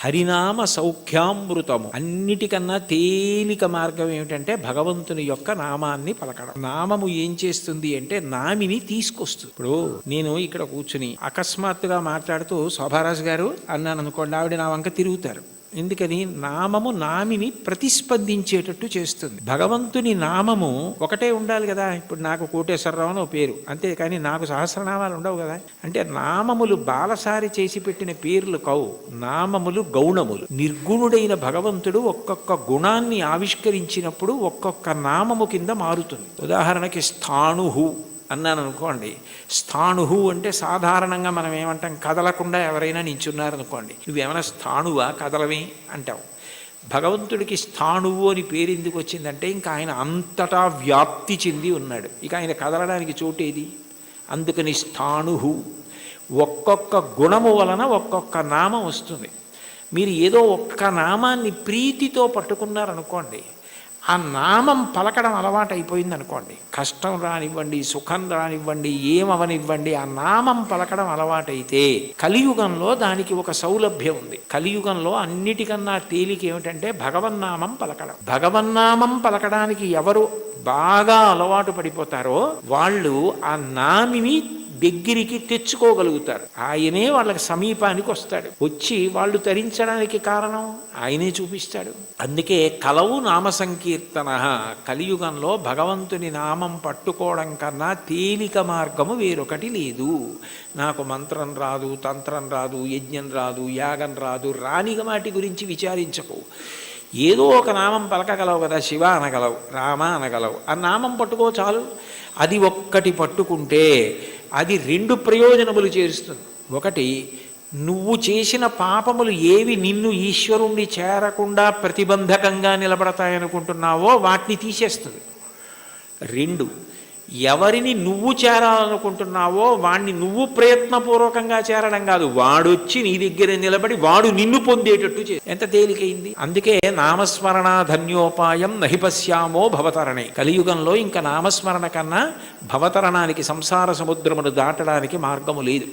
హరినామ సౌఖ్యామృతము. అన్నిటికన్నా తేలిక మార్గం ఏమిటంటే భగవంతుని యొక్క నామాన్ని పలకడం. నామము ఏం చేస్తుంది అంటే నామిని తీసుకొస్తుంది. ఇప్పుడు నేను ఇక్కడ కూర్చుని అకస్మాత్తుగా మాట్లాడుతూ శోభారాజు గారు అన్నాను అనుకోండి, ఆవిడ నా వంక తిరుగుతారు. ఎందుకని? నామము నామిని ప్రతిస్పందించేటట్టు చేస్తుంది. భగవంతుని నామము ఒకటే ఉండాలి కదా. ఇప్పుడు నాకు కోటేశ్వరరావు అని పేరు, అంతేకాని నాకు సహస్రనామాలు ఉండవు కదా. అంటే నామములు బాలసారి చేసి పెట్టిన పేర్లు కవు, నామములు గౌణములు. నిర్గుణుడైన భగవంతుడు ఒక్కొక్క గుణాన్ని ఆవిష్కరించినప్పుడు ఒక్కొక్క నామము కింద మారుతుంది. ఉదాహరణకి స్థాణుహు అన్నాను అనుకోండి. స్థాణుహు అంటే సాధారణంగా మనం ఏమంటాం, కదలకుండా ఎవరైనా నించున్నారనుకోండి, నువ్వేమైనా స్థాణువా కదలవే అంటావు. భగవంతుడికి స్థాణువు అని పేరు ఎందుకు వచ్చిందంటే ఇంకా ఆయన అంతటా వ్యాప్తి చెంది ఉన్నాడు, ఇక ఆయన కదలడానికి చోటేది. అందుకని స్థాణుహు. ఒక్కొక్క గుణము వలన ఒక్కొక్క నామం వస్తుంది. మీరు ఏదో ఒక్క నామాన్ని ప్రీతితో పట్టుకున్నారనుకోండి, ఆ నామం పలకడం అలవాటు అయిపోయింది అనుకోండి, కష్టం రానివ్వండి, సుఖం రానివ్వండి, ఏమవనివ్వండి, ఆ నామం పలకడం అలవాటైతే కలియుగంలో దానికి ఒక సౌలభ్యం ఉంది. కలియుగంలో అన్నిటికన్నా తేలిక ఏమిటంటే భగవన్నామం పలకడం. భగవన్నామం పలకడానికి ఎవరు బాగా అలవాటు పడిపోతారో వాళ్ళు ఆ నామిని దగ్గరికి తెచ్చుకోగలుగుతారు. ఆయనే వాళ్ళకి సమీపానికి వస్తాడు. వచ్చి వాళ్ళు తరించడానికి కారణం ఆయనే చూపిస్తాడు. అందుకే కలవు నామ సంకీర్తన. కలియుగంలో భగవంతుని నామం పట్టుకోవడం కన్నా తేలిక మార్గము వేరొకటి లేదు. నాకు మంత్రం రాదు, తంత్రం రాదు, యజ్ఞం రాదు, యాగం రాదు, రాని వాటి గురించి విచారించకు. ఏదో ఒక నామం పలకగలవు కదా. శివ అనగలవు, రామ అనగలవు, ఆ నామం పట్టుకో చాలు. అది ఒక్కటి పట్టుకుంటే అది రెండు ప్రయోజనములు చేస్తుంది. ఒకటి, నువ్వు చేసిన పాపములు ఏవి నిన్ను ఈశ్వరుణ్ణి చేరకుండా ప్రతిబంధకంగా నిలబడతాయనుకుంటున్నావో వాటిని తీసేస్తుంది. రెండు, ఎవరిని నువ్వు చేరాలనుకుంటున్నావో వాణ్ణి నువ్వు ప్రయత్నపూర్వకంగా చేరడం కాదు, వాడొచ్చి నీ దగ్గర నిలబడి వాడు నిన్ను పొందేటట్టు ఎంత తేలికైంది. అందుకే నామస్మరణ ధన్యోపాయం నహిపశ్యామో భవతరణే. కలియుగంలో ఇంకా నామస్మరణ కన్నా భవతరణానికి, సంసార సముద్రమును దాటడానికి మార్గము లేదు.